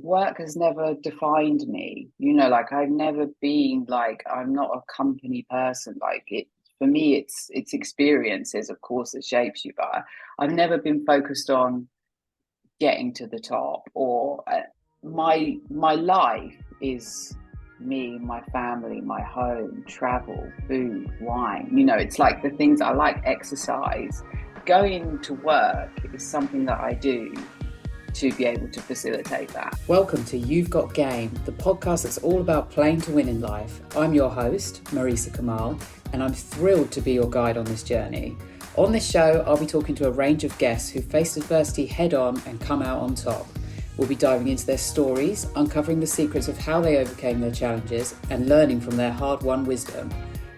work has never defined me. You know, like I've never been like I'm not a company person. Like it for me, it's experiences, of course, that shapes you. But I've never been focused on getting to the top or my life is me, my family, my home, travel, food, wine. You know, it's like the things I like, exercise. Going to work is something that I do to be able to facilitate that. Welcome to You've Got Game, the podcast that's all about playing to win in life. I'm your host, Marisa Kamall, and I'm thrilled to be your guide on this journey. On this show, I'll be talking to a range of guests who faced adversity head on and come out on top. We'll be diving into their stories, uncovering the secrets of how they overcame their challenges, and learning from their hard-won wisdom.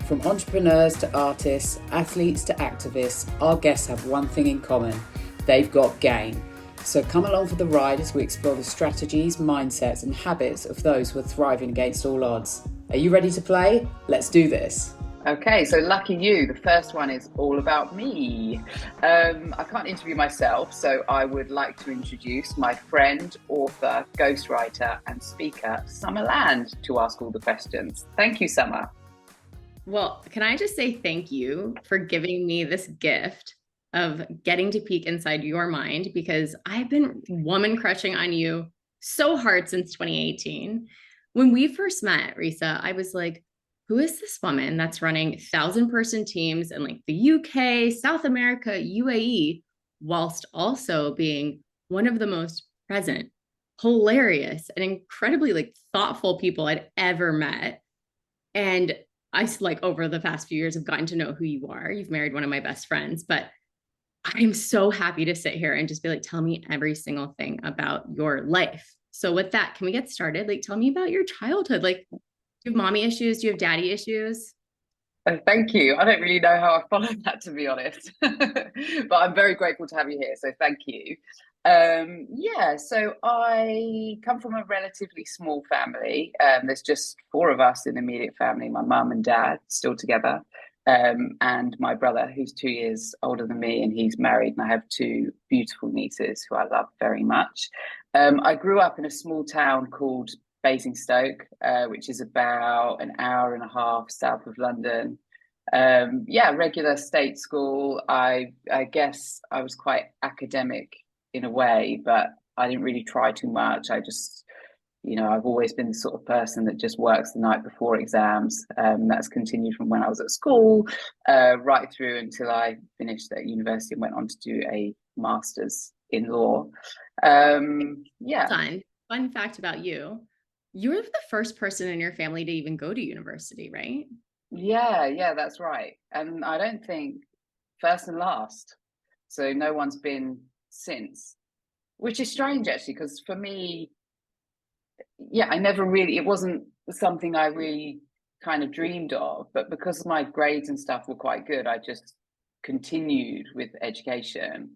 From entrepreneurs to artists, athletes to activists, our guests have one thing in common: they've got game. So come along for the ride as we explore the strategies, mindsets, and habits of those who are thriving against all odds. Are you ready to play? Let's do this. Okay, so lucky you. The first one is all about me. I can't interview myself, so I would like to introduce my friend, author, ghostwriter, and speaker, Summer Land, to ask all the questions. Thank you, Summer. Well, can I just say thank you for giving me this gift of getting to peek inside your mind, because I've been woman crushing on you so hard since 2018. When we first met, Risa, I was like, who is this woman that's running 1,000-person teams in like the UK, South America, UAE, whilst also being one of the most present, hilarious, and incredibly like thoughtful people I'd ever met. And I like over the past few years have gotten to know who you are. You've married one of my best friends, but I'm so happy to sit here and just be like, tell me every single thing about your life. So with that, can we get started? Like, tell me about your childhood. Like, do you have mommy issues? Do you have daddy issues? Oh, thank you. I don't really know how I followed that, to be honest, but I'm very grateful to have you here. So thank you. So I come from a relatively small family. There's just four of us in the immediate family, my mum and dad still together. And my brother, who's 2 years older than me, and he's married, and I have two beautiful nieces who I love very much. I grew up in a small town called Basingstoke, which is about an hour and a half south of London. Regular state school. I guess I was quite academic in a way, but I didn't really try too much. I just, I've always been the sort of person that just works the night before exams. That's continued from when I was at school, right through until I finished at university and went on to do a master's in law. Fun fact about you. You were the first person in your family to even go to university, right? Yeah, that's right. And I don't think first and last. So no one's been since, which is strange actually, because for me, I never really, it wasn't something I really kind of dreamed of, but because my grades and stuff were quite good, I just continued with education.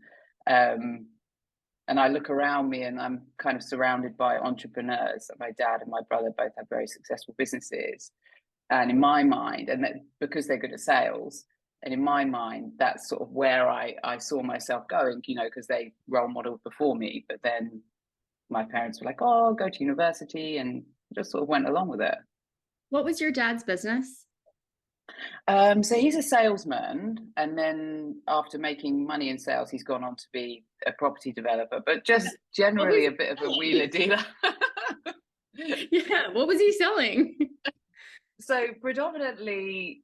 And I look around me and I'm kind of surrounded by entrepreneurs. My dad and my brother both have very successful businesses. And in my mind, and that because they're good at sales, and in my mind, that's sort of where I saw myself going, because they role modeled before me. But then my parents were like, oh, go to university, and just sort of went along with it. What was your dad's business? So he's a salesman, and then after making money in sales, he's gone on to be a property developer, but just generally a bit of a wheeler dealer. Yeah, what was he selling? So predominantly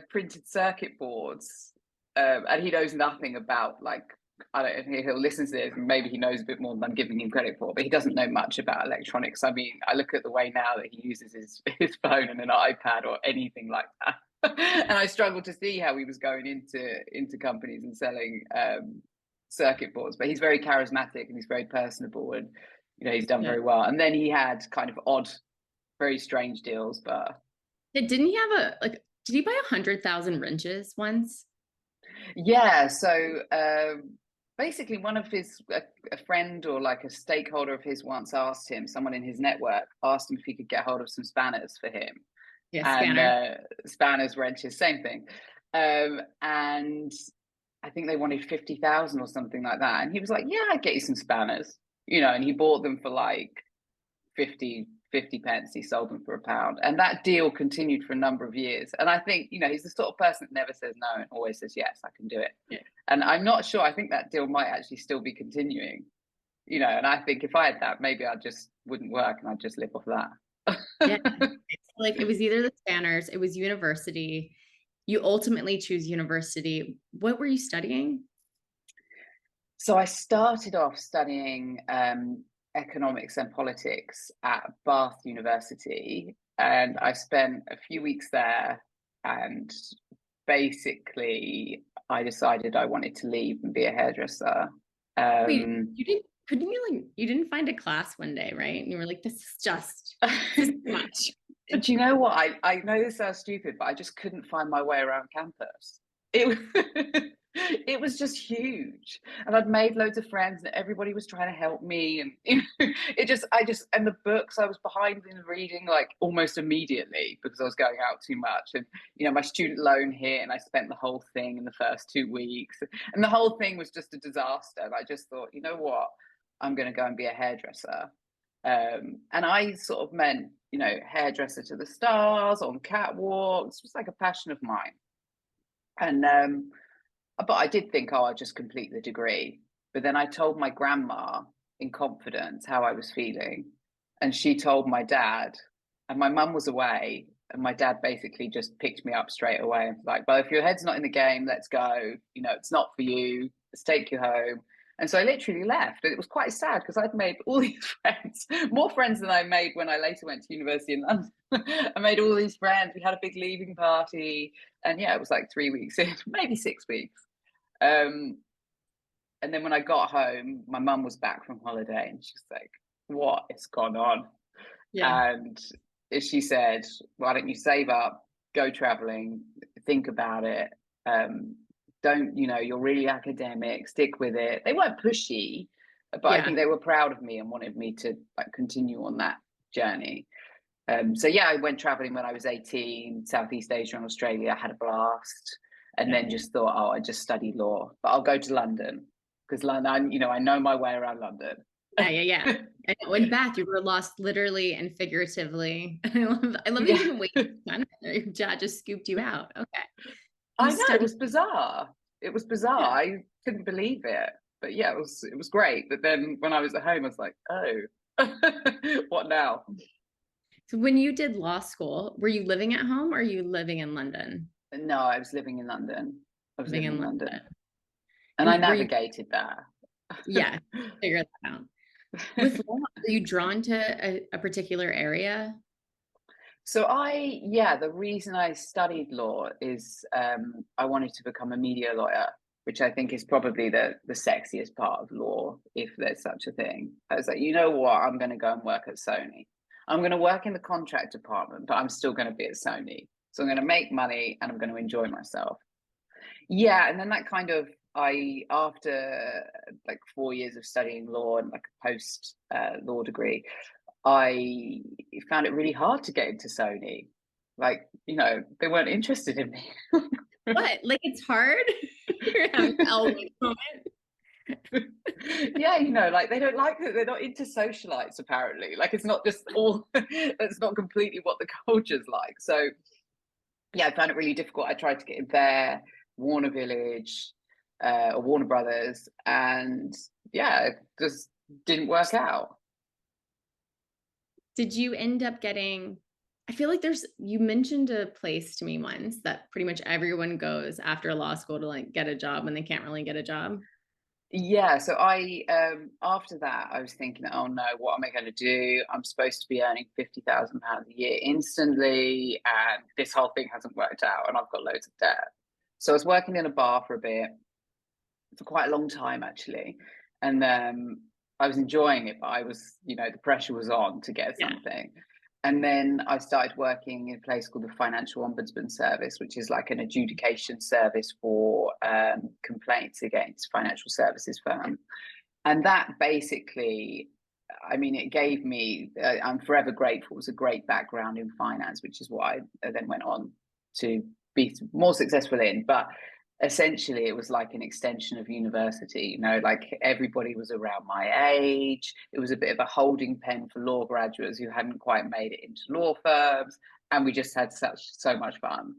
printed circuit boards, and he knows nothing about, like, I don't know, he'll listen to this and maybe he knows a bit more than I'm giving him credit for, but he doesn't know much about electronics. I mean, I look at the way now that he uses his phone and an iPad or anything like that. And I struggle to see how he was going into companies and selling circuit boards, but he's very charismatic and he's very personable, and he's done very well. And then he had kind of odd, very strange deals, but didn't he have did he buy 100,000 wrenches once? Yeah, so basically one of a friend or like a stakeholder of his once asked him, someone in his network asked him if he could get hold of some spanners for him. And spanners, wrenches, same thing. And I think they wanted 50,000 or something like that. And he was like, yeah, I'd get you some spanners, and he bought them for like 50 pence. He sold them for £1. And that deal continued for a number of years. And I think, you know, he's the sort of person that never says no and always says, yes, I can do it. Yeah. And I'm not sure, I think that deal might actually still be continuing, you know, and I think if I had that, maybe I just wouldn't work and I'd just live off that. Yeah. Like it was either the Spanners, it was university. You ultimately choose university. What were you studying? So I started off studying economics and politics at Bath University, and I spent a few weeks there, and basically I decided I wanted to leave and be a hairdresser. Wait, you didn't find a class one day, right? And you were like, this is too much. Do you know what? I know this sounds stupid, but I just couldn't find my way around campus. It was just huge, and I'd made loads of friends, and everybody was trying to help me, and you know, and the books I was behind in reading like almost immediately because I was going out too much, and you know my student loan hit, and I spent the whole thing in the first 2 weeks, and the whole thing was just a disaster. And I just thought, you know what, I'm going to go and be a hairdresser, and I sort of meant, you know, hairdresser to the stars on catwalks. It was like a passion of mine, and but I did think, oh, I'll just complete the degree. But then I told my grandma in confidence how I was feeling. And she told my dad, and my mum was away. And my dad basically just picked me up straight away and was like, well, if your head's not in the game, let's go. You know, it's not for you. Let's take you home. And so I literally left. And it was quite sad because I'd made all these friends, more friends than I made when I later went to university in London. I made all these friends. We had a big leaving party. And yeah, it was like 3 weeks in, maybe 6 weeks. And then when I got home, my mum was back from holiday and she's like, what is gone on? Yeah. And she said, why don't you save up, go traveling, think about it. Don't, you know, you're really academic, stick with it. They weren't pushy, but I think they were proud of me and wanted me to like continue on that journey. So yeah, I went traveling when I was 18, Southeast Asia and Australia. I had a blast, and then just thought, oh, I just studied law, but I'll go to London because London, you know, I know my way around London. Yeah. And in Bath, you were lost literally and figuratively. I love that you didn't wait. Your dad just scooped you out. Okay. I know, it was bizarre. It was bizarre. Yeah. I couldn't believe it. But yeah, it was great. But then when I was at home, I was like, oh, what now? So when you did law school, were you living at home or are you living in London? No, I was living in London. I was living in London. And I navigated that. Yeah, figure that out. With law, are you drawn to a particular area? So the reason I studied law is I wanted to become a media lawyer, which I think is probably the sexiest part of law, if there's such a thing. I was like, you know what, I'm going to go and work at Sony. I'm going to work in the contract department, but I'm still going to be at Sony. So I'm going to make money and I'm going to enjoy myself. Yeah, and then that kind of, after like 4 years of studying law and like a post law degree, I found it really hard to get into Sony. Like, you know, they weren't interested in me. What? Like it's hard? You're having an moment. Yeah, you know, like they don't like it. They're not into socialites, apparently. Like it's not just all, it's not completely what the culture's like. So yeah, I found it really difficult. I tried to get in there, Warner Village, or Warner Brothers, and yeah, it just didn't work out. Did you end up getting, I feel like you mentioned a place to me once that pretty much everyone goes after law school to like get a job when they can't really get a job. Yeah, so I after that I was thinking, oh no, what am I going to do? I'm supposed to be earning £50,000 a year instantly, and this whole thing hasn't worked out, and I've got loads of debt. So I was working in a bar for a bit, for quite a long time actually, and I was enjoying it, but I was, you know, the pressure was on to get something. Yeah. And then I started working in a place called the Financial Ombudsman Service, which is like an adjudication service for complaints against financial services firms. And that basically, I mean, it gave me, I'm forever grateful, it was a great background in finance, which is what I then went on to be more successful in. But essentially it was like an extension of university, you know, like everybody was around my age. It was a bit of a holding pen for law graduates who hadn't quite made it into law firms, and we just had so much fun.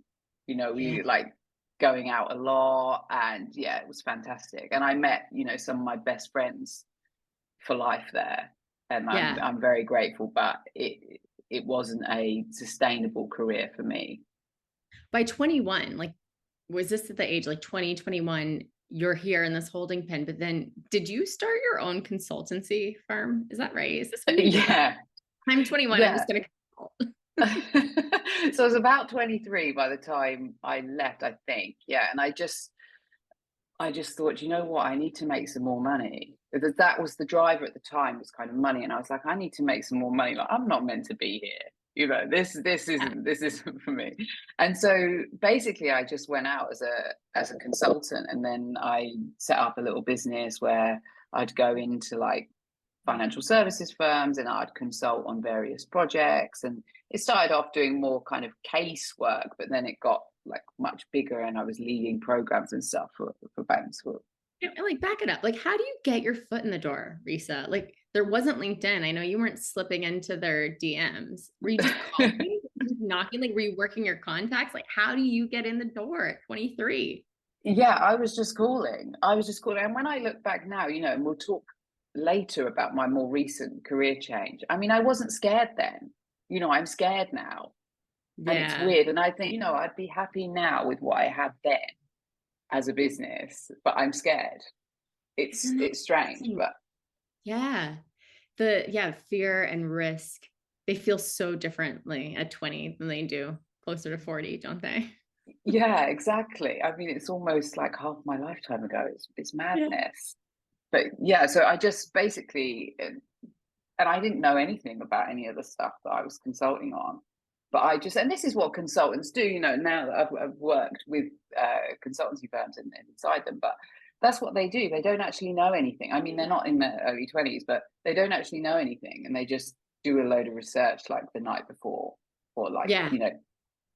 You know, Yeah. we like going out a lot, and yeah, it was fantastic. And I met, you know, some of my best friends for life there, and Yeah. I'm very grateful, but it wasn't a sustainable career for me. By 21, like, was this at the age like 20, 21, you're here in this holding pen, but then did you start your own consultancy firm? Is that right? Is this when you did that? Yeah, I'm 21. I'm yeah. just going to. So I was about 23 by the time I left, I think. Yeah, and I just thought, you know what, I need to make some more money. Because that was the driver at the time, was kind of money. And I was like, I need to make some more money. Like, I'm not meant to be here. You know, this isn't for me. And so basically I just went out as a consultant, and then I set up a little business where I'd go into like financial services firms and I'd consult on various projects. And it started off doing more kind of case work, but then it got like much bigger, and I was leading programs and stuff for banks. Like, back it up. Like, how do you get your foot in the door, Risa? Like, there wasn't LinkedIn. I know you weren't slipping into their DMs. Were you just calling, just knocking? Like, were you working your contacts? Like, how do you get in the door at 23? Yeah, I was just calling. I was just calling. And when I look back now, you know, and we'll talk later about my more recent career change. I mean, I wasn't scared then. You know, I'm scared now. And it's Yeah. weird. And I think, you know, I'd be happy now with what I had then as a business, but I'm scared. Isn't that It's strange, interesting? but Yeah. Fear and risk, they feel so differently at 20 than they do closer to 40, don't they? yeah, exactly. I mean, it's almost like half my lifetime ago. It's Yeah. madness. But yeah, so I just basically, and I didn't know anything about any of the stuff that I was consulting on. But I just, and this is what consultants do, you know, now that I've worked with consultancy firms and inside them, but that's what they do. They don't actually know anything. I mean, they're not in their early 20s, but they don't actually know anything. And they just do a load of research like the night before, or like, Yeah. you know,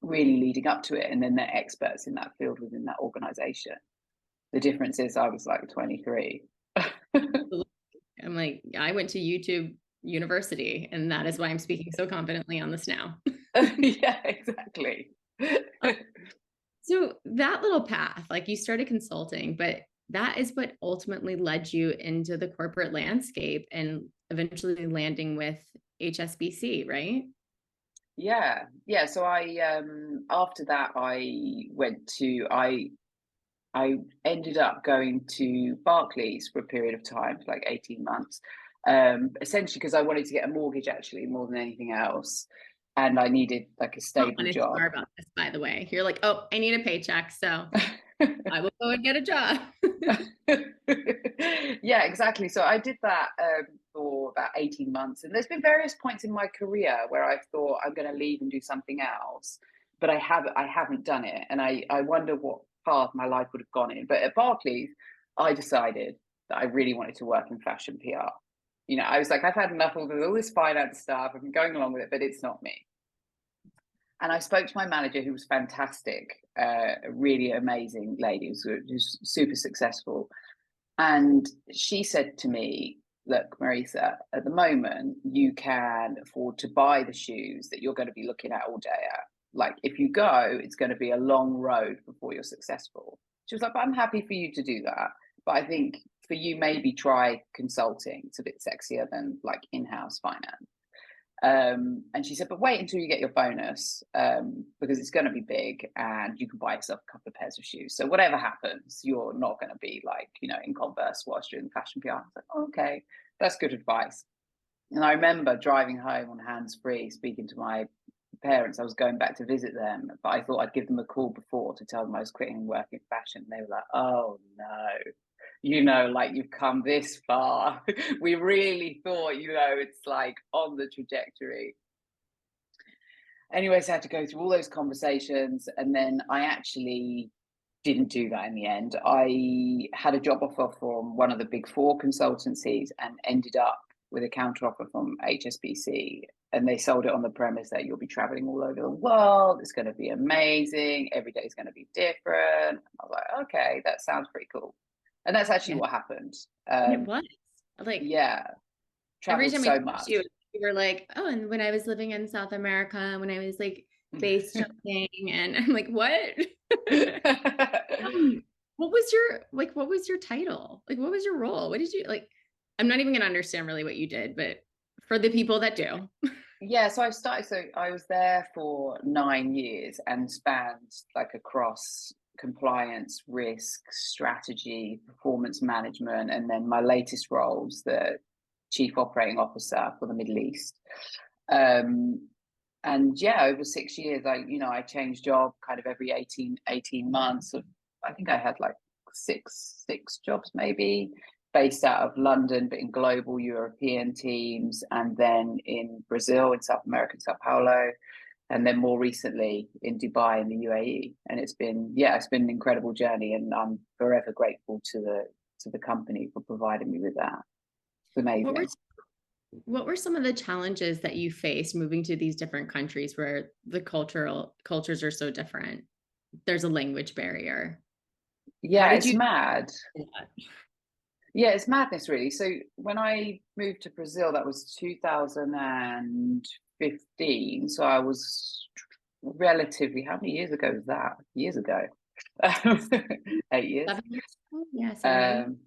really leading up to it. And then they're experts in that field within that organization. The difference is I was like 23. I'm like, I went to YouTube University, and that is why I'm speaking so confidently on this now. Yeah, exactly. So that little path, like, you started consulting, but that is what ultimately led you into the corporate landscape and eventually landing with HSBC, right? Yeah. So I after that I ended up going to Barclays for a period of time, for like 18 months. Essentially because I wanted to get a mortgage, actually, more than anything else. And I needed like a Not stable an job. HR about this, by the way. You're like, oh, I need a paycheck, so I will go and get a job. Yeah, exactly. So I did that for about 18 months. And there's been various points in my career where I've thought I'm going to leave and do something else, but I haven't done it. And I wonder what path my life would have gone in. But at Barclays, I decided that I really wanted to work in fashion PR. You know, I was like, I've had enough of all this finance stuff. I've been going along with it, but it's not me. And I spoke to my manager, who was fantastic, a really amazing lady who's super successful. And she said to me, look, Marisa, at the moment, you can afford to buy the shoes that you're going to be looking at all day at. Like, if you go, it's going to be a long road before you're successful. She was like, but I'm happy for you to do that. But I think for you, maybe try consulting. It's a bit sexier than like in-house finance. And she said, but wait until you get your bonus, because it's going to be big and you can buy yourself a couple of pairs of shoes. So whatever happens, you're not going to be like, you know, in Converse whilst you're in fashion PR. I was like, oh, okay, that's good advice. And I remember driving home on hands free, speaking to my parents. I was going back to visit them, but I thought I'd give them a call before to tell them I was quitting and working fashion. And they were like, oh no, you know, like, you've come this far. We really thought, you know, it's like on the trajectory. Anyways, I had to go through all those conversations, and then I actually didn't do that in the end. I had a job offer from one of the big four consultancies and ended up with a counter offer from HSBC. and they sold it on the premise that you'll be traveling all over the world. It's going to be amazing. Every day is going to be different. I was like, okay, that sounds pretty cool. And that's actually what happened. And it was like, yeah, every traveled time we so talked much. to you, you were like, oh, and when I was living in South America, when I was like base jumping, and I'm like, what? What was your title? Like, what was your role? What did you like? I'm not even gonna understand really what you did, but for the people that do. Yeah, so I was there for 9 years and spanned like across compliance, risk, strategy, performance management, and then my latest roles, the chief operating officer for the Middle East. And yeah, over 6 years, I changed job kind of every 18 months. I think I had like six jobs maybe, based out of London, but in global European teams, and then in Brazil, in South America, in Sao Paulo, and then more recently in Dubai, in the UAE. And it's been an incredible journey, and I'm forever grateful to the company for providing me with that. It's amazing. What were some of the challenges that you faced moving to these different countries where the cultures are so different? There's a language barrier. Yeah, it's mad. Yeah, it's madness, really. So when I moved to Brazil, that was 2015. So I was relatively, how many years ago was that? Years ago. 8 years. 7 years ago? Yeah, 7 years.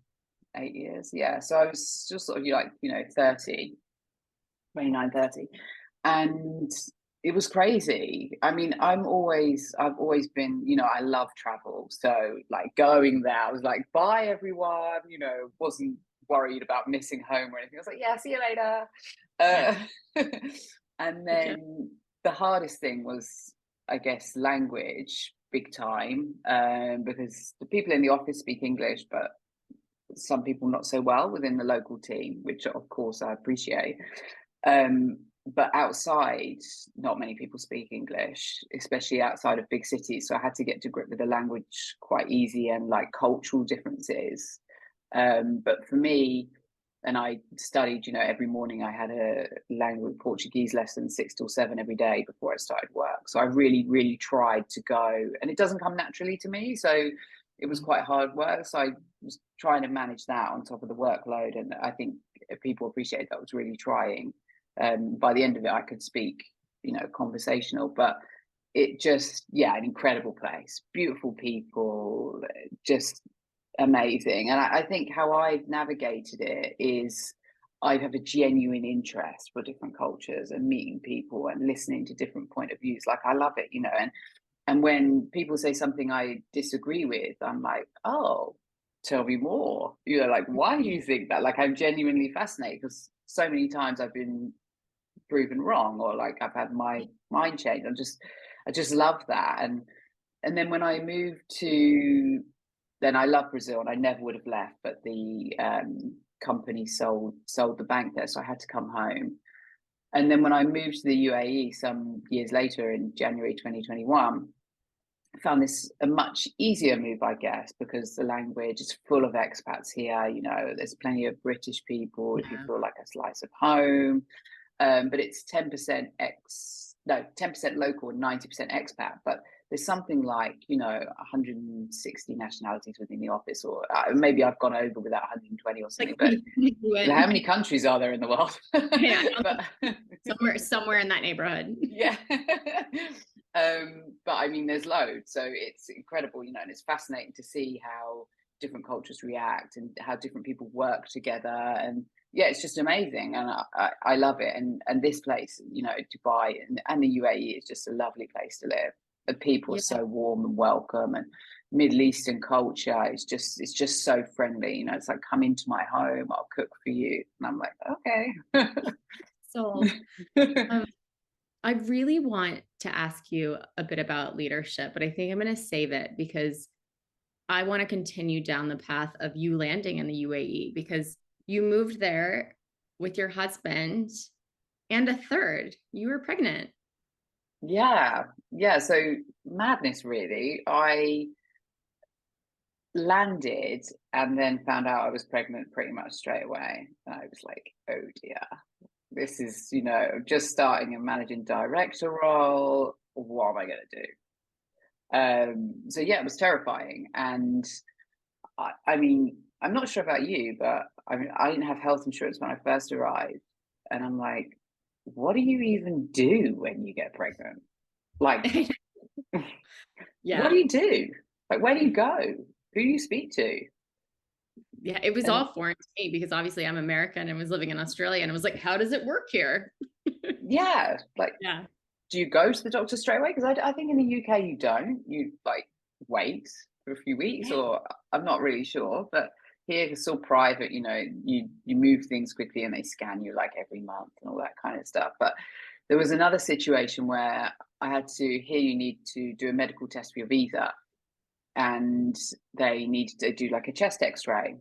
8 years. Yeah. So I was just sort of like, 30, 29, 30. And it was crazy. I mean, I've always been, I love travel. So like going there, I was like, bye everyone, wasn't worried about missing home or anything. I was like, yeah, see you later. And then the hardest thing was, I guess, language, big time, because the people in the office speak English, but some people not so well within the local team, which of course I appreciate. But outside, not many people speak English, especially outside of big cities. So I had to get to grip with the language quite easy, and like cultural differences. But for me, and I studied, every morning I had a language Portuguese lesson 6 till 7 every day before I started work. So I really, really tried to go, and it doesn't come naturally to me. So it was quite hard work. So I was trying to manage that on top of the workload. And I think people appreciated that I was really trying. By the end of it, I could speak, conversational, but it just, an incredible place, beautiful people, just amazing. And I think how I've navigated it is I have a genuine interest for different cultures and meeting people and listening to different point of views. Like I love it, and when people say something I disagree with, I'm like, oh, tell me more. Like, why do you think that? Like, I'm genuinely fascinated, because so many times I've been proven wrong, or like I've had my mind changed. I just love that. And then when I moved then I love Brazil, and I never would have left, but the company sold the bank there, so I had to come home. And then when I moved to the UAE some years later in January 2021, I found this a much easier move, I guess, because the language is full of expats here. There's plenty of British people if you feel like a slice of home. But it's 10% 10% local and 90% expat. But there's something like, 160 nationalities within the office, or maybe I've gone over with that 120 or something. But how many countries are there in the world? Yeah, somewhere in that neighborhood. Yeah. But I mean, there's loads, so it's incredible, and it's fascinating to see how different cultures react and how different people work together. And yeah, it's just amazing, and I love it. And this place, Dubai and the UAE is just a lovely place to live. The people are so warm and welcome, and Middle Eastern culture is just so friendly. It's like, come into my home, I'll cook for you, and I'm like, okay. So I really want to ask you a bit about leadership, but I think I'm going to save it because I want to continue down the path of you landing in the UAE, because you moved there with your husband and a third. You were pregnant. Yeah. So madness, really. I landed and then found out I was pregnant pretty much straight away. And I was like, oh dear, this is, just starting a managing director role. What am I going to do? So yeah, it was terrifying. And I mean, I'm not sure about you, but I mean, I didn't have health insurance when I first arrived. And I'm like, what do you even do when you get pregnant? Like, what do Yeah. you do? Like, where do you go? Who do you speak to? Yeah, it was And all foreign to me because obviously I'm American and was living in Australia and I was like, how does it work here? yeah, like, Yeah. do you go to the doctor straight away? Because I think in the UK you don't. You like wait for a few weeks, Yeah. or I'm not really sure. But here it's all private. You move things quickly, and they scan you like every month and all that kind of stuff. But there was another situation where I had to. Here you need to do a medical test for your visa, and they needed to do like a chest X-ray.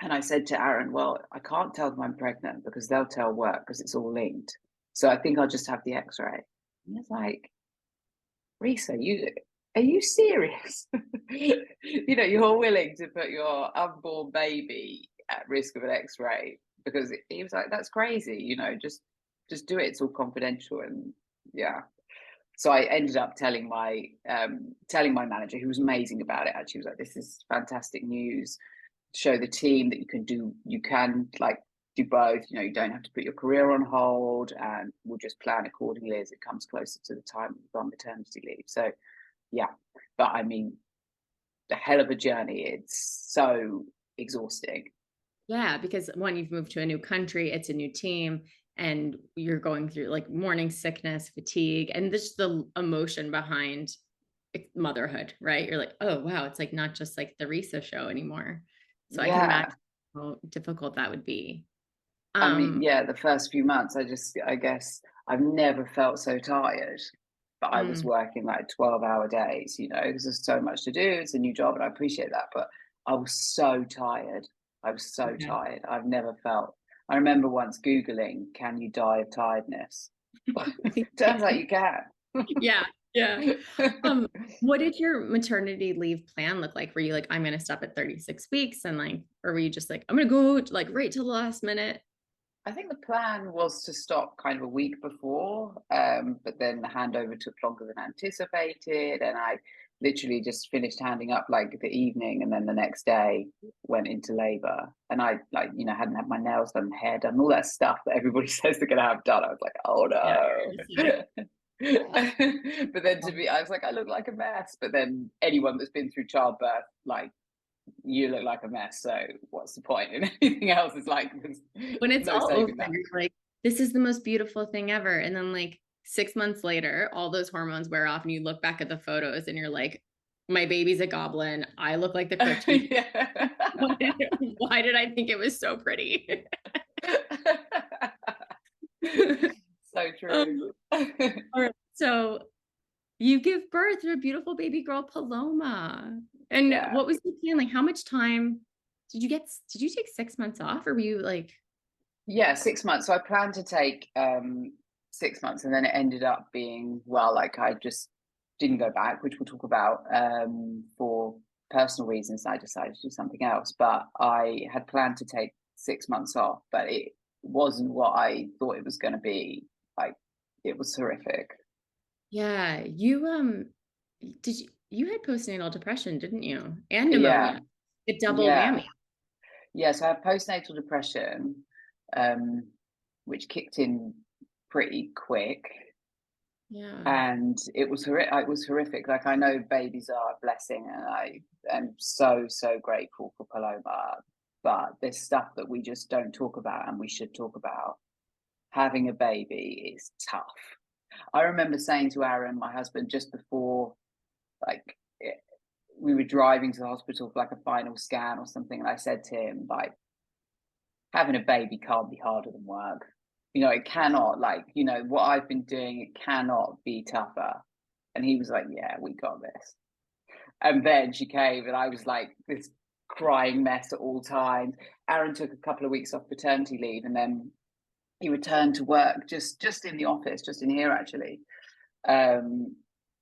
And I said to Aaron, well, I can't tell them I'm pregnant because they'll tell work because it's all linked. So I think I'll just have the X-ray. And it's like, Risa, are you serious? You're willing to put your unborn baby at risk of an X-ray because he was like, that's crazy. Just do it. It's all confidential. And yeah. So I ended up telling my manager, who was amazing about it. Actually, he was like, this is fantastic news. Show the team that you can like do both. You don't have to put your career on hold, and we'll just plan accordingly as it comes closer to the time of on maternity leave. So yeah, but I mean, the hell of a journey. It's so exhausting. Yeah, because one, you've moved to a new country, it's a new team, and you're going through like morning sickness, fatigue, and this the emotion behind motherhood, right? You're like, oh wow, it's like not just like the Risa show anymore. So I can Yeah, imagine how difficult that would be. I mean, Um, yeah, the first few months, I guess I've never felt so tired. But I was mm, working like 12-hour days, because there's so much to do. It's a new job, and I appreciate that. But I was so tired. I was so okay. tired. I've never felt. I remember once Googling, "Can you die of tiredness?" Turns out you can. Yeah, yeah. Um, what did your maternity leave plan look like? Were you like, I'm gonna stop at 36 weeks and like, or were you just like, I'm gonna go like right till the last minute? I think the plan was to stop kind of a week before, but then the handover took longer than anticipated, and I literally just finished handing up like the evening, and then the next day went into labour, and I hadn't had my nails done, hair done, all that stuff that everybody says they're gonna have done. I was like, oh Yeah, no. But then I was like, I look like a mess. But then anyone that's been through childbirth, like, you look like a mess. So what's the point? And anything else is like, there's when it's no all over, saving that. you're like, this is the most beautiful thing ever. And then like 6 months later, all those hormones wear off and you look back at the photos and you're like, my baby's a goblin. I look like the crypt keeper. Yeah. Why did I think it was so pretty? So true. um, all right. So you give birth to a beautiful baby girl, Paloma. And Yeah. what was the plan? Like, how much time did you get? Did you take 6 months off, or were you like, Yeah, 6 months. So I planned to take 6 months, and then it ended up being, well, like I just didn't go back, which we'll talk about, for personal reasons. I decided to do something else. But I had planned to take 6 months off, but it wasn't what I thought it was going to be. Like, it was horrific. yeah, did you had postnatal depression, didn't you? And Yeah, pneumonia. It double yeah. whammy. Yeah, so I had postnatal depression, um, which kicked in pretty quick, Yeah. and it was horrific. It was horrific. Like, I know babies are a blessing, and I am so grateful for Paloma. But there's stuff that we just don't talk about, and we should talk about. Having a baby is tough. I remember saying to Aaron, my husband, just before, like, we were driving to the hospital for like a final scan or something, and I said to him, like, having a baby can't be harder than work. It cannot, like, what I've been doing, it cannot be tougher. And he was like, yeah, we got this. And then she came, and I was like this crying mess at all times. Aaron took a couple of weeks off paternity leave, and then he returned to work just in the office, just in here actually. And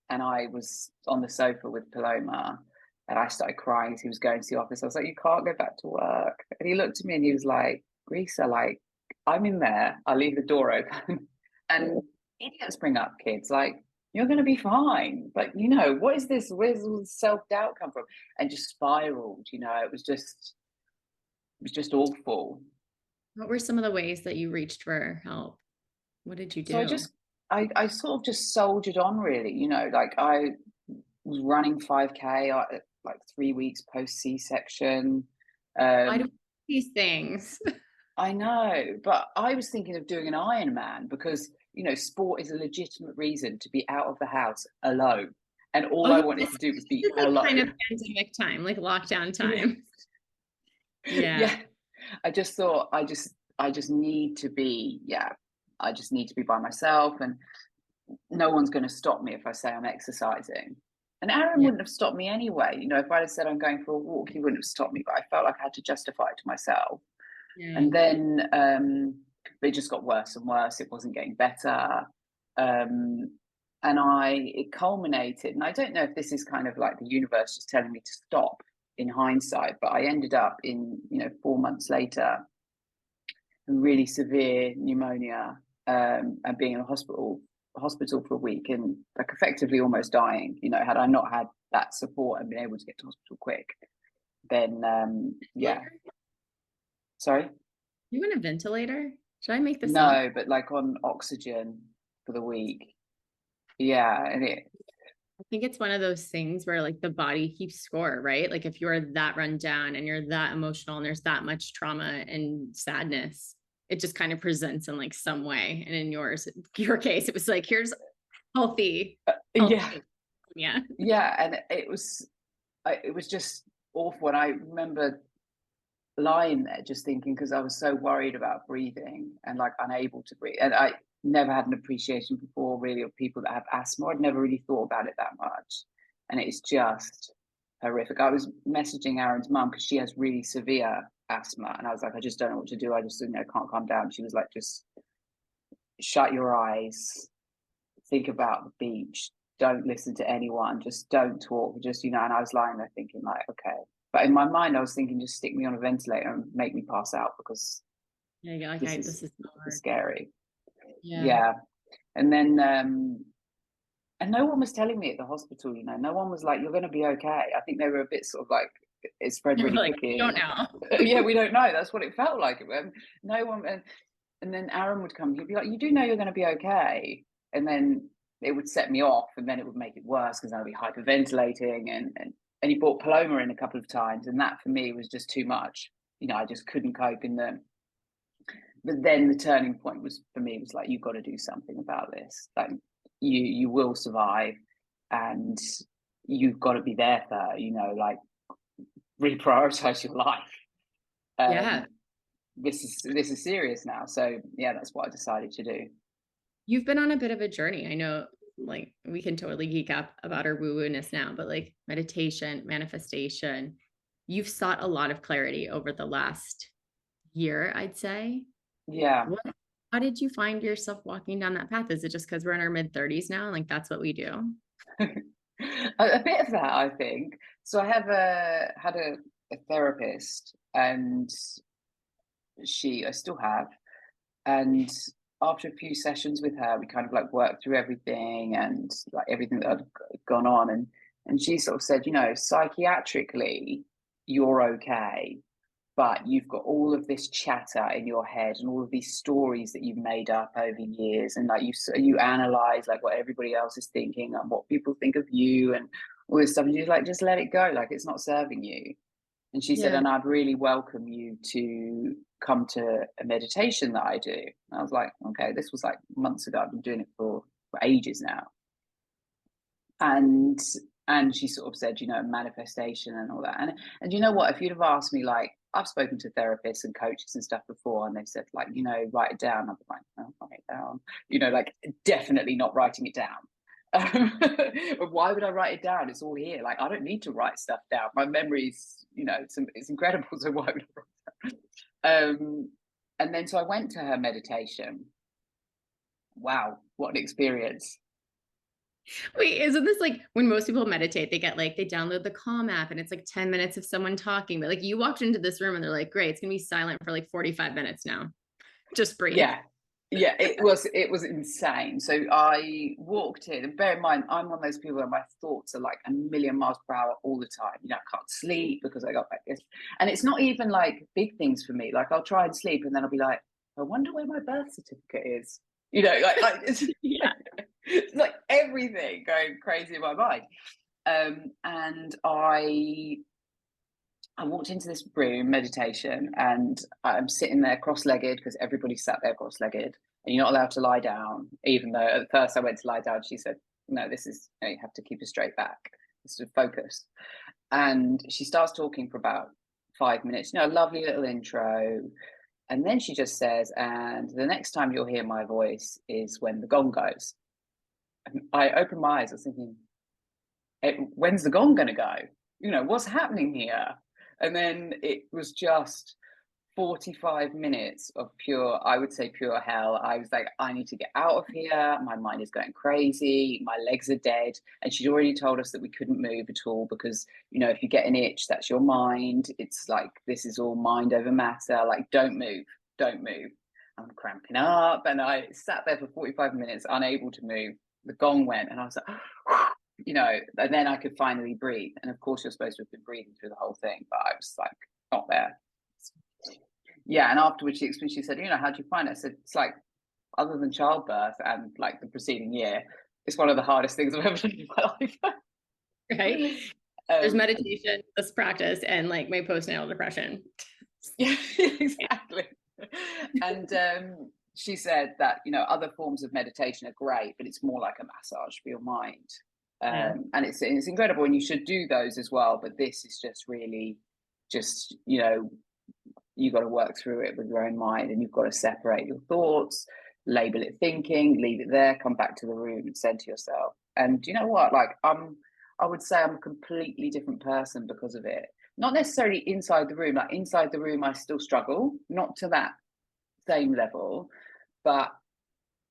I was on the sofa with Paloma, and I started crying as he was going to the office. I was like, you can't go back to work. And he looked at me and he was like, Risa, like, I'm in there, I leave the door open, and idiots bring up kids like, you're going to be fine. But, what is this? Where's all the self-doubt come from? And just spiraled, it was just awful. What were some of the ways that you reached for help? What did you So I do? just, I sort of just soldiered on, really. Like I was running 5K like 3 weeks post C-section. Why do Um, these things? I know, but I was thinking of doing an Ironman because, sport is a legitimate reason to be out of the house alone. And all Oh, I yeah, wanted this to do was be is like kind of alone. pandemic time, like lockdown Yeah. time. Yeah. Yeah. I just thought I just need to be, yeah, I just need to be by myself, and no one's going to stop me if I say I'm exercising. And Aaron Yeah. wouldn't have stopped me anyway. If I'd have said I'm going for a walk, he wouldn't have stopped me, but I felt like I had to justify it to myself. Yeah. And then it just got worse and worse. It wasn't getting better. Um, and it culminated, and I don't know if this is kind of like the universe just telling me to stop in hindsight, but I ended up in, 4 months later, really severe pneumonia, and being in a hospital for a week, and like effectively almost dying. Had I not had that support and been able to get to hospital quick, then yeah. Ventilator? Sorry. You in a ventilator? Should I make this up? No, but like on oxygen for the week. Yeah, and I think it's one of those things where like the body keeps score, right? Like if you're that run down and you're that emotional and there's that much trauma and sadness, it just kind of presents in like some way. And in your case, it was like, here's healthy, yeah, healthy. Yeah. yeah, and it was just awful. And I remember lying there just thinking, because I was so worried about breathing and like unable to breathe, and I never had an appreciation before really of people that have asthma. I'd never really thought about it that much, and it's just horrific. I was messaging Aaron's mum because she has really severe asthma, and I was like, I just don't know what to do. I just can't calm down. She was like, just shut your eyes, think about the beach, don't listen to anyone, just don't talk, just and I was lying there thinking like, okay. But in my mind I was thinking, just stick me on a ventilator and make me pass out, because Yeah. You're like, this this is is so hard. scary. Yeah. Yeah. And then and no one was telling me at the hospital, no one was like, you're going to be okay. I think they were a bit sort of like, it spread You're really like, quickly. you don't know. Yeah, we don't know. That's what it felt like. No one. And then Aaron would come, he'd be like, you do know you're going to be okay. And then it would set me off, and then it would make it worse because I'd be hyperventilating, and he brought Paloma in a couple of times, and that for me was just too much. I just couldn't cope in them. But then the turning point was for me was like, you've got to do something about this. Like you will survive, and you've got to be there for, like reprioritize your life. Yeah. This is serious now. So yeah, that's what I decided to do. You've been on a bit of a journey. I know, like, we can totally geek up about our woo-woo-ness now, but like meditation, manifestation, you've sought a lot of clarity over the last year, I'd say. Yeah. How did you find yourself walking down that path? Is it just because we're in our mid-30s now? Like, that's what we do? A bit of that, I think. So I have had a therapist, and I still have, and after a few sessions with her, we kind of like worked through everything, and like everything that had gone on, and she sort of said, psychiatrically you're okay, but you've got all of this chatter in your head and all of these stories that you've made up over years, and like you analyze like what everybody else is thinking and what people think of you and all this stuff, and you're like, just let it go, like it's not serving you. And she said, Yeah. and I'd really welcome you to come to a meditation that I do. And I was like, okay, this was like months ago. I've been doing it for ages now. And she sort of said, manifestation and all that. And you know what? If you'd have asked me, like, I've spoken to therapists and coaches and stuff before, and they've said, like, write it down. I'd be like, oh, write it down. Like definitely not writing it down. But why would I write it down? It's all here. Like, I don't need to write stuff down. My memory's, it's incredible. So why would I write down? And then so I went to her meditation. Wow, what an experience. Wait, isn't this like when most people meditate, they download the Calm app and it's like 10 minutes of someone talking, but like you walked into this room and they're like, great, it's gonna be silent for like 45 minutes now. Just breathe. Yeah, it was insane. So I walked in, and bear in mind, I'm one of those people where my thoughts are like a million miles per hour all the time. I can't sleep because I got like this. And it's not even like big things for me. Like I'll try and sleep and then I'll be like, I wonder where my birth certificate is. It's, Yeah. it's like everything going crazy in my mind. And I walked into this room, meditation, and I'm sitting there cross-legged because everybody sat there cross-legged, and you're not allowed to lie down. Even though at first I went to lie down, she said, "No, you have to keep a straight back. This is focus." And she starts talking for about 5 minutes. Lovely little intro, and then she just says, "And the next time you'll hear my voice is when the gong goes." And I opened my eyes. I was thinking, "When's the gong going to go? What's happening here?" And then it was just 45 minutes of I would say pure hell. I was like, I need to get out of here. My mind is going crazy. My legs are dead. And she'd already told us that we couldn't move at all because, if you get an itch, that's your mind. It's like, this is all mind over matter. Like, don't move, don't move. I'm cramping up. And I sat there for 45 minutes, unable to move. The gong went and I was like, and then I could finally breathe. And of course, you're supposed to have been breathing through the whole thing, but I was like, not there. Yeah. And afterwards, she said, how do you find it? I said, it's like, other than childbirth and like the preceding year, it's one of the hardest things I've ever done in my life. Right. There's meditation, this practice, and like my postnatal depression. Yeah, exactly. And she said that, other forms of meditation are great, but it's more like a massage for your mind. And it's incredible, and you should do those as well. But this is just really you've got to work through it with your own mind, and you've got to separate your thoughts, label it thinking, leave it there, come back to the room and center yourself. And you know what? Like I would say I'm a completely different person because of it. Not necessarily inside the room. Like inside the room, I still struggle, not to that same level, but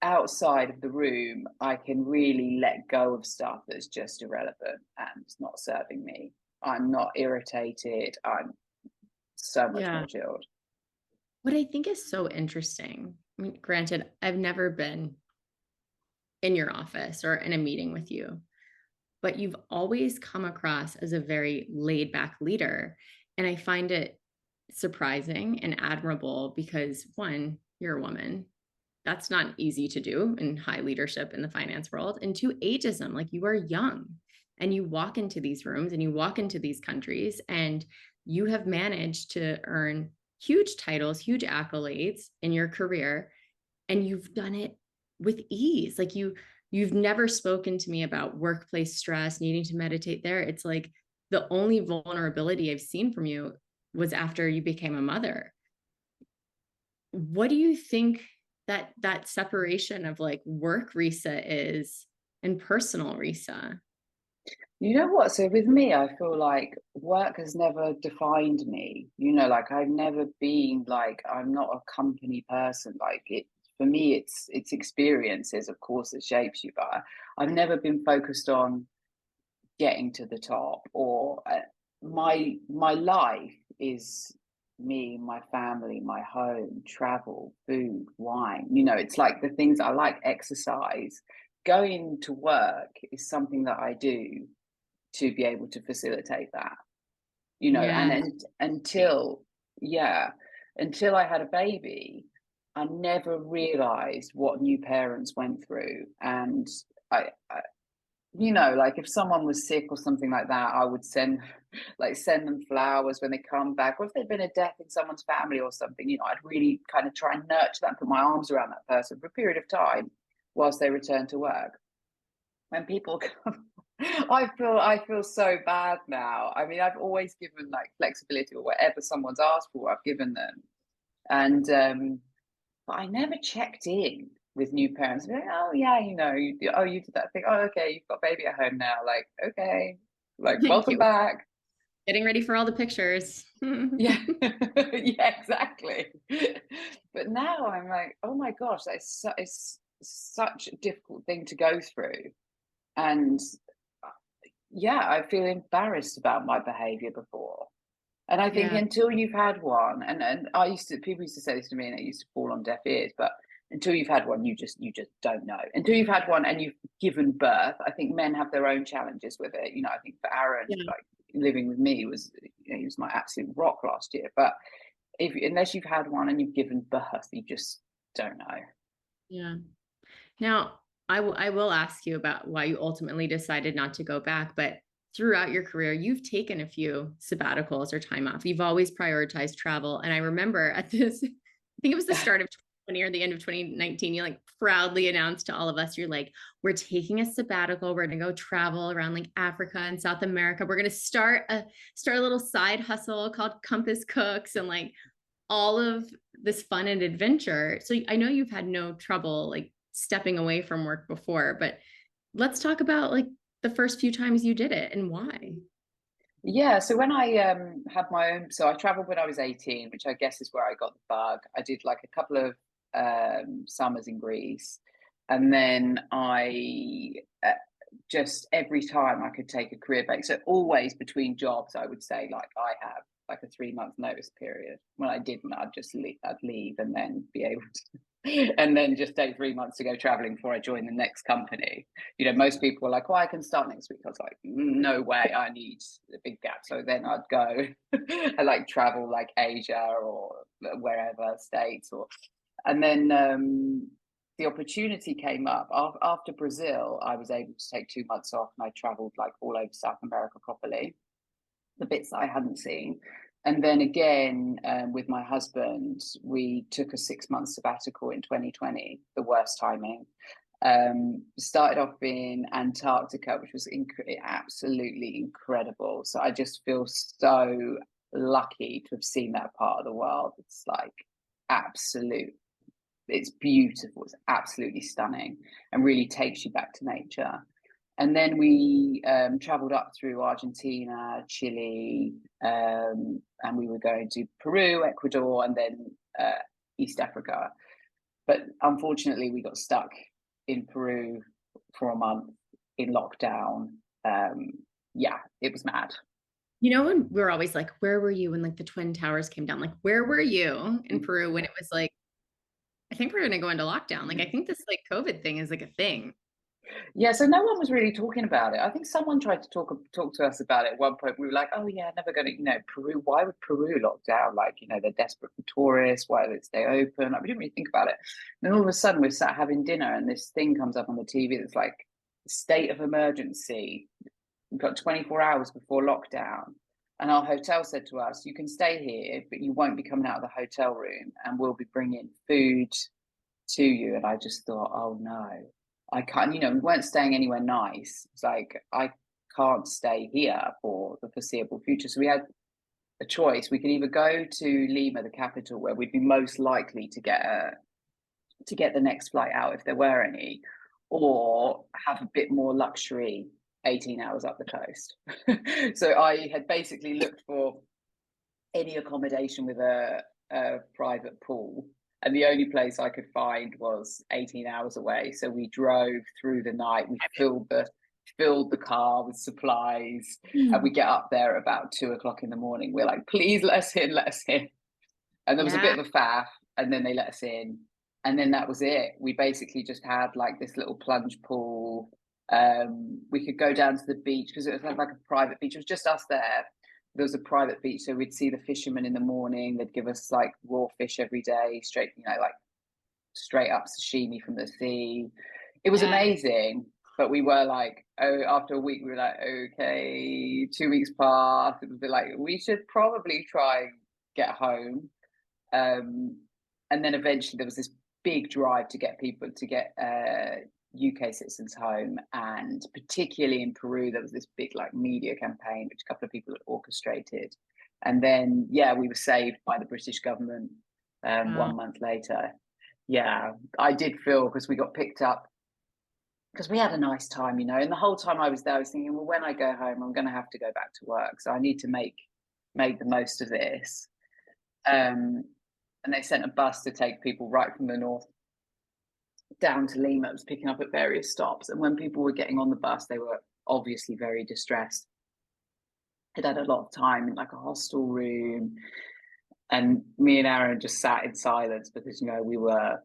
outside of the room, I can really let go of stuff that's just irrelevant and not serving me. I'm not irritated. I'm so much more chilled. What I think is so interesting, I mean, granted, I've never been in your office or in a meeting with you, but you've always come across as a very laid back leader. And I find it surprising and admirable because one, you're a woman. That's not easy to do in high leadership in the finance world. And two, ageism, like you are young and you walk into these rooms and you walk into these countries and you have managed to earn huge titles, huge accolades in your career. And you've done it with ease. Like you've never spoken to me about workplace stress, needing to meditate there. It's like the only vulnerability I've seen from you was after you became a mother. What do you think that separation of like work Risa is and personal Risa? You know what? So with me, I feel like work has never defined me. Like I've never been like, I'm not a company person. Like for me, it's experiences, of course, that shapes you. But I've never been focused on getting to the top, or my life is me, my family, my home, travel, food, wine. It's like the things I like, exercise. Going to work is something that I do to be able to facilitate that, and until I had a baby, I never realized what new parents went through. And I like if someone was sick or something like that, I would send them flowers when they come back, or if there'd been a death in someone's family or something, I'd really kind of try and nurture that and put my arms around that person for a period of time whilst they return to work. When people come, I feel so bad now. I mean, I've always given like flexibility, or whatever someone's asked for, I've given them. And but I never checked in with new parents. Like, oh yeah, you did that thing. Oh, okay, you've got a baby at home now. Like, okay, like welcome back. Getting ready for all the pictures. Yeah, yeah, exactly. But now I'm like, oh my gosh, it's such a difficult thing to go through. And yeah, I feel embarrassed about my behavior before. And I think Yeah. until you've had one, and people used to say this to me, and it used to fall on deaf ears, but until you've had one, you just don't know. Until you've had one and you've given birth, I think men have their own challenges with it. I think for Aaron, Yeah. like living with me was, he was my absolute rock last year. But unless you've had one and you've given birth, you just don't know. Yeah. Now, I will ask you about why you ultimately decided not to go back, but throughout your career, you've taken a few sabbaticals or time off. You've always prioritized travel. And I remember at this, I think it was the start of 2020 or the end of 2019, you like proudly announced to all of us, you're like, we're taking a sabbatical. We're going to go travel around like Africa and South America. We're going to start a little side hustle called Compass Cooks and like all of this fun and adventure. So I know you've had no trouble like stepping away from work before, but let's talk about like the first few times you did it and why. Yeah, so when I had my own, so I traveled when I was 18, which I guess is where I got the bug. I did like a couple of summers in Greece, and then I just every time I could take a career break. So always between jobs, I would say like I have like a 3 month notice period. When I didn't, I'd leave and then be able to, and then just take 3 months to go traveling before I join the next company. Most people were like, "Oh, I can start next week." I was like, "No way, I need a big gap." So then I'd go, I like travel like Asia or wherever, States, and then the opportunity came up after Brazil. I was able to take 2 months off, and I traveled like all over South America properly, the bits that I hadn't seen. And then again, with my husband, we took a 6 month sabbatical in 2020, the worst timing. Started off in Antarctica, which was absolutely incredible. So I just feel so lucky to have seen that part of the world. It's like absolute, it's beautiful, it's absolutely stunning, and really takes you back to nature. And then we traveled up through Argentina, Chile, and we were going to Peru, Ecuador, and then East Africa. But unfortunately, we got stuck in Peru for a month in lockdown. Yeah, it was mad. When we're always like, where were you when like the Twin Towers came down? Like, where were you in Peru when it was like, I think we're going to go into lockdown. Like, I think this like COVID thing is like a thing. Yeah, so no one was really talking about it. I think someone tried to talk to us about it at one point. We were like, "Oh yeah, never going to, Peru. Why would Peru lock down? Like, they're desperate for tourists. Why would it stay open?" Like, we didn't really think about it. And then all of a sudden, we're sat having dinner, and this thing comes up on the TV that's like state of emergency. We've got 24 hours before lockdown, and our hotel said to us, "You can stay here, but you won't be coming out of the hotel room, and we'll be bringing food to you." And I just thought, "Oh no." I can't, we weren't staying anywhere nice. It's like, I can't stay here for the foreseeable future. So we had a choice. We could either go to Lima, the capital, where we'd be most likely to get the next flight out if there were any, or have a bit more luxury 18 hours up the coast. So I had basically looked for any accommodation with a private pool, and the only place I could find was 18 hours away. So we drove through the night. We filled the car with supplies, and we get up there at about 2 o'clock in the morning. We're like, "Please let us in, let us in." And there was a bit of a faff, and then they let us in, and then that was it. We basically just had like this little plunge pool. We could go down to the beach because it was like a private beach. It was just us there. There was a private beach, so we'd see the fishermen in the morning. They'd give us like raw fish every day, straight, like straight up sashimi from the sea. It was amazing, but we were like, oh, after a week, we were like, okay, 2 weeks passed. It was a bit like, we should probably try and get home. And then eventually there was this big drive to get UK citizens home, and particularly in Peru, there was this big like media campaign which a couple of people had orchestrated, and then we were saved by the British government 1 month later. Yeah, I did feel, because we got picked up because we had a nice time, and the whole time I was there, I was thinking, well, when I go home, I'm going to have to go back to work, so I need to make the most of this. And they sent a bus to take people right from the north down to Lima. It was picking up at various stops, and when people were getting on the bus, they were obviously very distressed. had a lot of time in like a hostel room, and me and Aaron just sat in silence because, you know, we were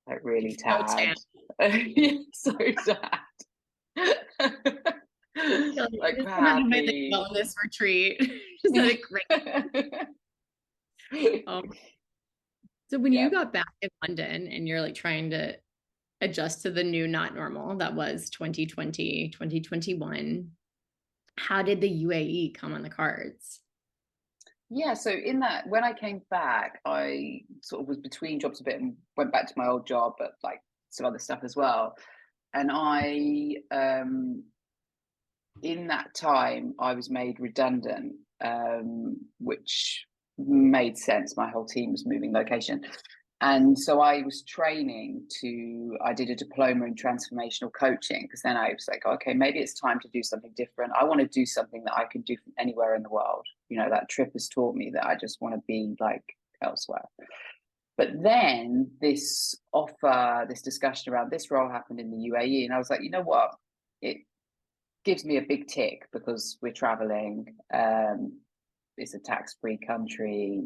like really So tad. tan. So sad. You're like, I Like just want to have my like, happy. wellness retreat. Is that a great? Um, so when Yeah. you got back in London and you're like trying to adjust to the new not normal that was 2020, 2021, how did the UAE come on the cards? Yeah, so in that, when I came back, I sort of was between jobs a bit and went back to my old job, but like some other stuff as well. And in that time, I was made redundant, which made sense. My whole team was moving location. And so I was I did a diploma in transformational coaching, because then I was like, okay, maybe it's time to do something different. I want to do something that I can do from anywhere in the world. You know, that trip has taught me that I just want to be like elsewhere. But then this discussion around this role happened in the UAE. And I was like, you know what? It gives me a big tick because we're traveling. It's a tax-free country.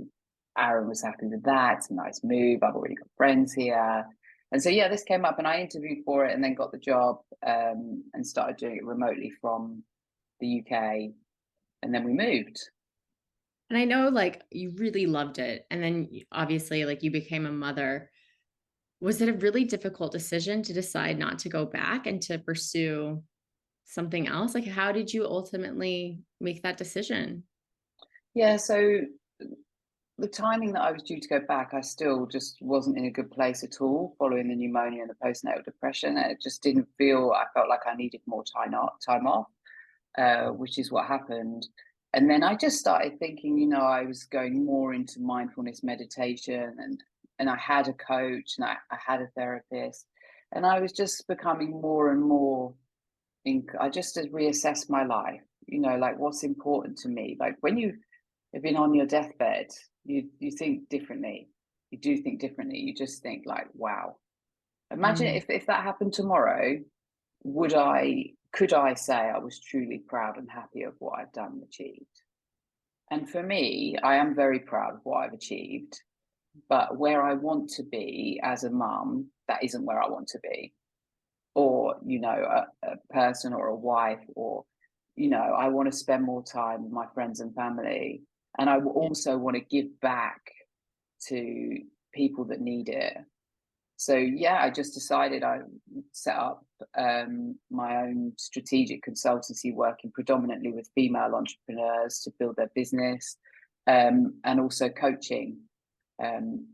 Aaron was happy with that. It's a nice move. I've already got friends here. And so, yeah, this came up and I interviewed for it and then got the job, and started doing it remotely from the UK. And then we moved. And I know like you really loved it. And then obviously like you became a mother. Was it a really difficult decision to decide not to go back and to pursue something else? Like how did you ultimately make that decision? Yeah, so the timing that I was due to go back, I still just wasn't in a good place at all following the pneumonia and the postnatal depression. And it just didn't feel, I felt like I needed more time off, which is what happened. And then I just started thinking, you know, I was going more into mindfulness meditation, and I had a coach and I had a therapist, and I was just becoming more and more I just to reassess my life, you know, like what's important to me. Like when you have been on your deathbed, you think differently. You do think differently. You just think like, wow. Imagine Mm. if that happened tomorrow, could I say I was truly proud and happy of what I've done and achieved? And for me, I am very proud of what I've achieved, but where I want to be as a mum, that isn't where I want to be. Or, you know, a person or a wife, or, you know, I want to spend more time with my friends and family. And I also want to give back to people that need it. So yeah, I just decided I set up my own strategic consultancy, working predominantly with female entrepreneurs to build their business, and also coaching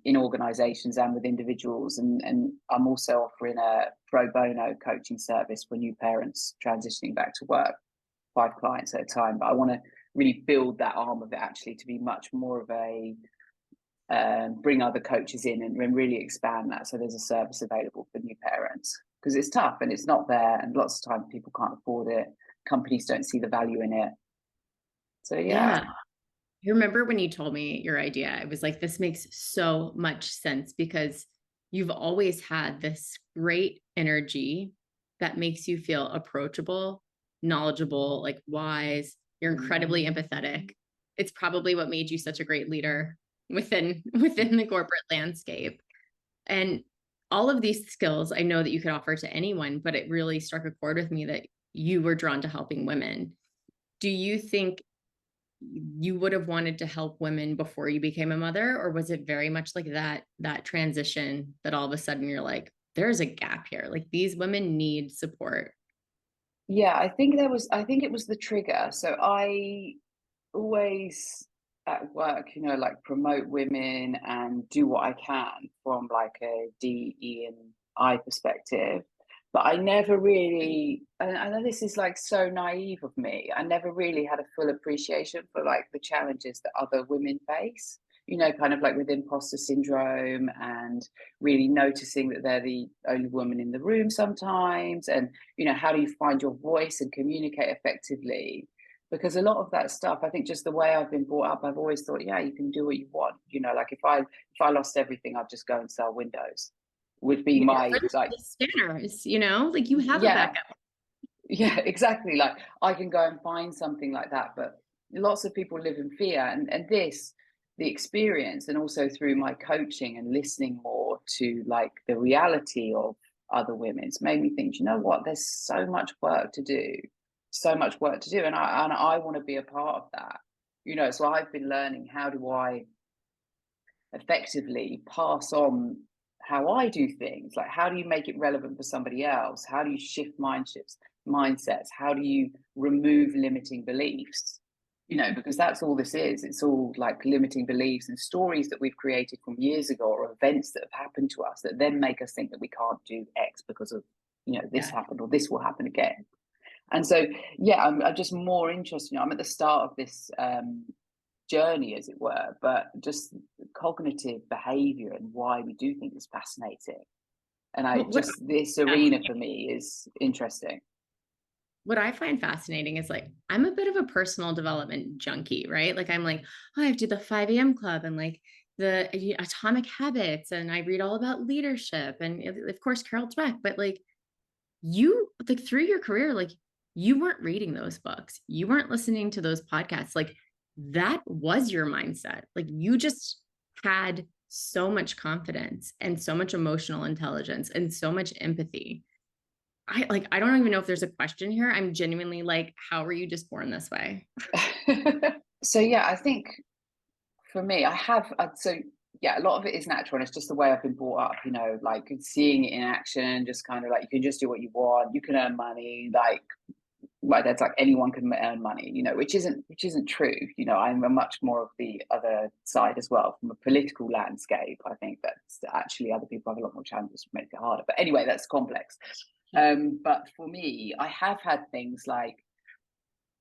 in organizations and with individuals. And I'm also offering a pro bono coaching service for new parents transitioning back to work, 5 clients at a time. But I want to really build that arm of it actually to be much more of a bring other coaches in and really expand that, so there's a service available for new parents, because it's tough and it's not there, and lots of times people can't afford it, companies don't see the value in it. So yeah. Yeah. You remember when you told me your idea, I was like, this makes so much sense because you've always had this great energy that makes you feel approachable, knowledgeable, like wise. You're incredibly empathetic. It's probably what made you such a great leader within the corporate landscape. And all of these skills I know that you could offer to anyone, but it really struck a chord with me that you were drawn to helping women. Do you think you would have wanted to help women before you became a mother, or was it very much like that transition that all of a sudden you're like, there's a gap here, like these women need support? Yeah, I think it was the trigger. So I always at work, you know, like promote women and do what I can from like a DE and I perspective. But I never really, and I know this is like so naive of me, I never really had a full appreciation for like the challenges that other women face, you know, kind of like with imposter syndrome, and really noticing that they're the only woman in the room sometimes. And, you know, how do you find your voice and communicate effectively? Because a lot of that stuff, I think just the way I've been brought up, I've always thought, yeah, you can do what you want. You know, like if I lost everything, I'd just go and sell windows, would be Yeah, my like, the scanners, like you have a yeah, backup. yeah, exactly. Like I can go and find something like that, but lots of people live in fear, and the experience, and also through my coaching and listening more to like the reality of other women, it's made me think, you know what, there's so much work to do, and I want to be a part of that, so I've been learning, how do I effectively pass on how I do things? Like, how do you make it relevant for somebody else? How do you shift mindsets? How do you remove limiting beliefs? Because that's all this is. It's all like limiting beliefs and stories that we've created from years ago, or events that have happened to us that then make us think that we can't do X because of, this happened, or this will happen again. And so, yeah, I'm just more interested. I'm at the start of this journey, as it were, but just cognitive behavior and why we do think is fascinating. And this arena for me is interesting. What I find fascinating is, like, I'm a bit of a personal development junkie, right? Like, I'm like, oh, I do the 5 a.m. club and like the Atomic Habits, and I read all about leadership, and of course Carol Dweck. But like, you, like, through your career, like, you weren't reading those books, you weren't listening to those podcasts. Like, that was your mindset. Like, you just had so much confidence and so much emotional intelligence and so much empathy. I don't even know if there's a question here. I'm genuinely like, how were you just born this way? So yeah, I think for me, a lot of it is natural, and it's just the way I've been brought up, like seeing it in action, just kind of like, you can just do what you want, you can earn money, like my dad's like, anyone can earn money, which isn't true. I'm a much more of the other side as well, from a political landscape. I think that actually other people have a lot more challenges to make it harder, but anyway, that's complex. But for me, I have had things like,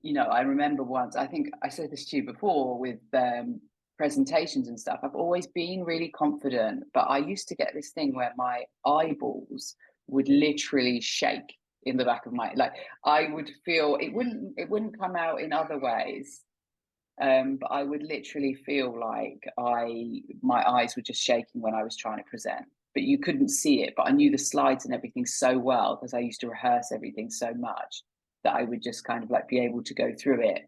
I remember once, I think I said this to you before, with presentations and stuff, I've always been really confident, but I used to get this thing where my eyeballs would literally shake in the back of my, like, I would feel it wouldn't come out in other ways, but I would literally feel like my eyes were just shaking when I was trying to present. But you couldn't see it, but I knew the slides and everything so well, because I used to rehearse everything so much, that I would just kind of like be able to go through it.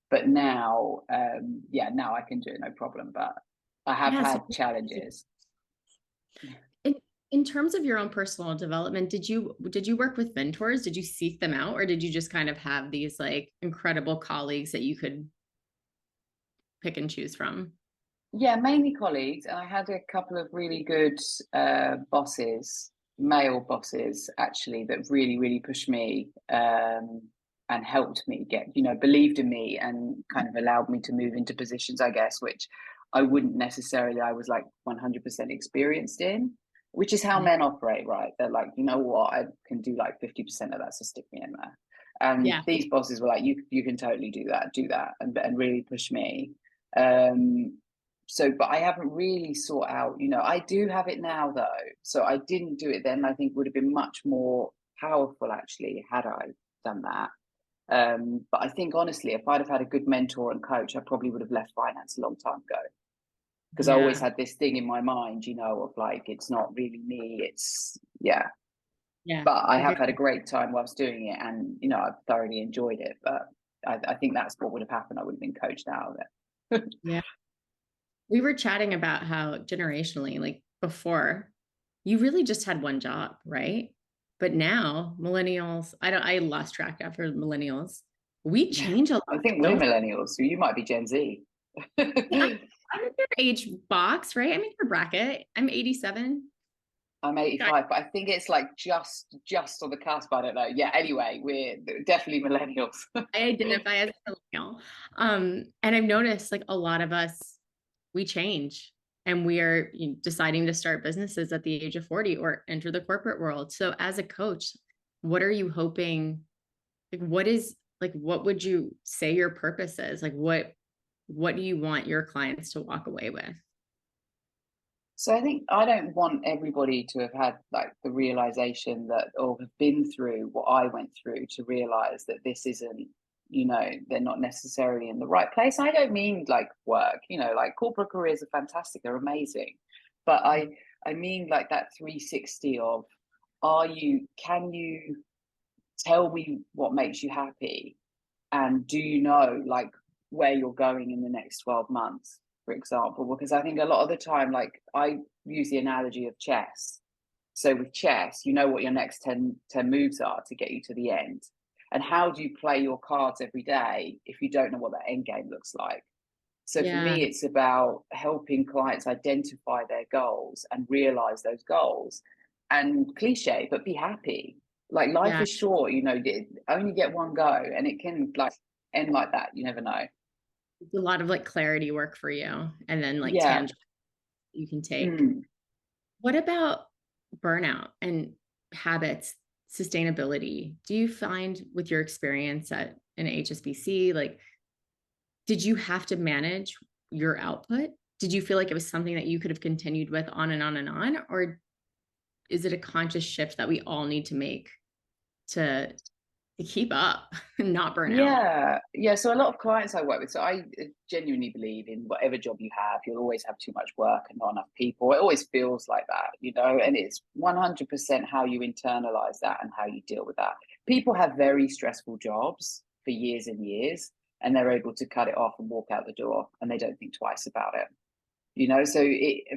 But now, now I can do it no problem, but I have had challenges. In terms of your own personal development, did you work with mentors? Did you seek them out, or did you just kind of have these like incredible colleagues that you could pick and choose from? Yeah, mainly colleagues, and I had a couple of really good bosses, male bosses actually, that really, really pushed me and helped me get, believed in me, and kind of allowed me to move into positions, I guess, which I wouldn't necessarily, I was like 100% experienced in, which is how men operate, right? They're like, you know what, I can do like 50% of that, so stick me in there. And these bosses were like, you can totally do that, and really push me. But I haven't really sought out, I do have it now though. So I didn't do it then. I think would have been much more powerful actually had I done that. But I think honestly, if I'd have had a good mentor and coach, I probably would have left finance a long time ago. Because I always had this thing in my mind, of like, it's not really me, it's but I have had a great time whilst doing it, and I've thoroughly enjoyed it. But I think that's what would have happened. I would have been coached out of it. Yeah. We were chatting about how generationally, like before, you really just had one job, right? But now millennials, I lost track after millennials. We change a lot. I think we're millennials, so you might be Gen Z. Yeah, I'm in your age box, right? I'm in your bracket. I'm 87. I'm 85, but I think it's like just on the cusp. I don't know. Yeah, anyway, we're definitely millennials. I identify as a millennial. And I've noticed like a lot of us, we change, and we are deciding to start businesses at the age of 40 or enter the corporate world. So as a coach, what are you hoping, like, what would you say your purpose is? Like, what do you want your clients to walk away with? So I think I don't want everybody to have had like the realization that, or have been through what I went through, to realize that this isn't, they're not necessarily in the right place. I don't mean like work, like corporate careers are fantastic, they're amazing. But I mean like that 360 of, can you tell me what makes you happy? And do you know, like, where you're going in the next 12 months, for example, because I think a lot of the time, like I use the analogy of chess. So with chess, you know what your next 10 moves are to get you to the end. And how do you play your cards every day if you don't know what that end game looks like? So for Yeah. me, it's about helping clients identify their goals and realize those goals. And cliche, but be happy. Like life Yeah. is short, you know, only get one go, and it can like end like that. You never know. It's a lot of like clarity work for you, and then like Yeah. tangible you can take. Mm. What about burnout and habits, sustainability? Do you find with your experience at an HSBC, like, did you have to manage your output? Did you feel like it was something that you could have continued with on and on and on? Or is it a conscious shift that we all need to make to keep up and not burn out? Yeah. So a lot of clients I work with, so I genuinely believe in whatever job you have, you'll always have too much work and not enough people. It always feels like that, you know, and it's 100% how you internalize that and how you deal with that. People have very stressful jobs for years and years, and they're able to cut it off and walk out the door, and they don't think twice about it, you know. So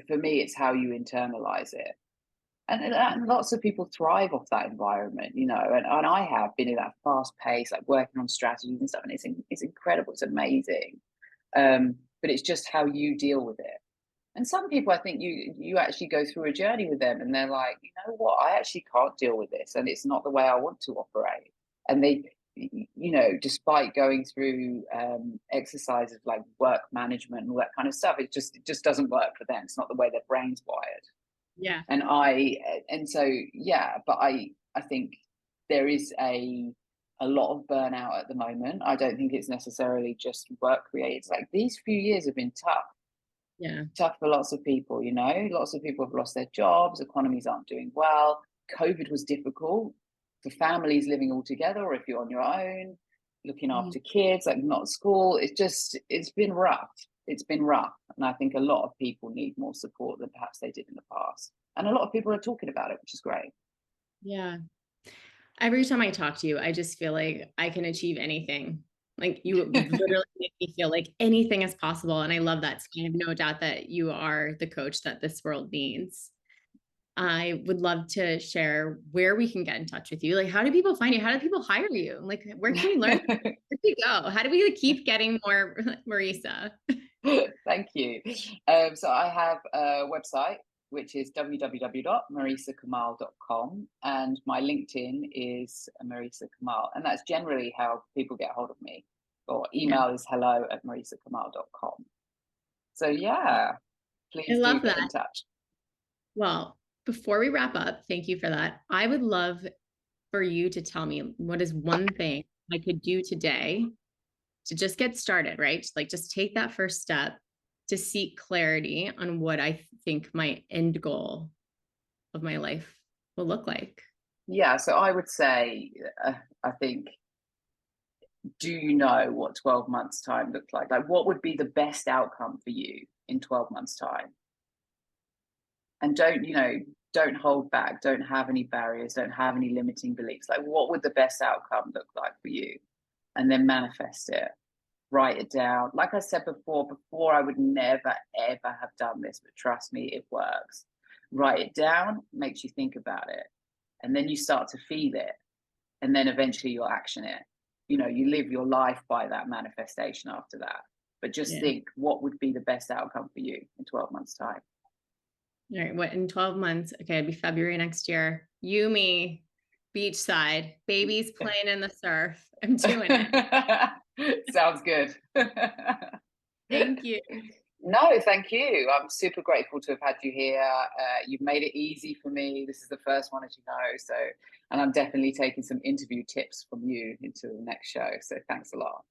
for me, it's how you internalize it. And lots of people thrive off that environment, you know, and I have been in that fast pace, like working on strategies and stuff, and it's incredible, it's amazing. But it's just how you deal with it. And some people, I think you actually go through a journey with them, and they're like, you know what, I actually can't deal with this, and it's not the way I want to operate. And they, you know, despite going through exercises like work management and all that kind of stuff, it just doesn't work for them. It's not the way their brain's wired. Yeah. And so yeah, but I think there is a lot of burnout at the moment. I don't think it's necessarily just work related. Like these few years have been Yeah. tough for lots of people, you know. Lots of people have lost their jobs, economies aren't doing well. COVID was difficult for families living all together, or if you're on your own, looking Mm. after kids, like not school. It's been rough. It's been rough. And I think a lot of people need more support than perhaps they did in the past. And a lot of people are talking about it, which is great. Yeah. Every time I talk to you, I just feel like I can achieve anything. Like you literally make me feel like anything is possible. And I love that. So I have no doubt that you are the coach that this world needs. I would love to share where we can get in touch with you. Like, how do people find you? How do people hire you? Like, where can we learn? Where do we go? How do we keep getting more Marisa? Thank you. So I have a website, which is www.marisakamall.com, and my LinkedIn is Marisa Kamall, and that's generally how people get hold of me. Or Yeah, email is hello@marisakamall.com. So yeah, I please do love get in that. touch. Well, before we wrap up, thank you for that. I would love for you to tell me what is one thing I could do today to just get started, right? Like just take that first step to seek clarity on what I think my end goal of my life will look like. Yeah, so I would say, I think, do you know what 12 months' time looks like? Like, what would be the best outcome for you in 12 months' time? And don't, you know, don't hold back, don't have any barriers, don't have any limiting beliefs. Like, what would the best outcome look like for you? And then manifest it, write it down. Like I said before I would never, ever have done this, but trust me, it works. Write it down, makes you think about it. And then you start to feel it. And then eventually you'll action it. You know, you live your life by that manifestation after that. But just Yeah. think, what would be the best outcome for you in 12 months' time? All right. What in 12 months? Okay, it'd be February next year. You, me, beachside, babies playing in the surf. I'm doing it. Sounds good. Thank you. No, thank you. I'm super grateful to have had you here. You've made it easy for me. This is the first one, as you know. So, and I'm definitely taking some interview tips from you into the next show. So, thanks a lot.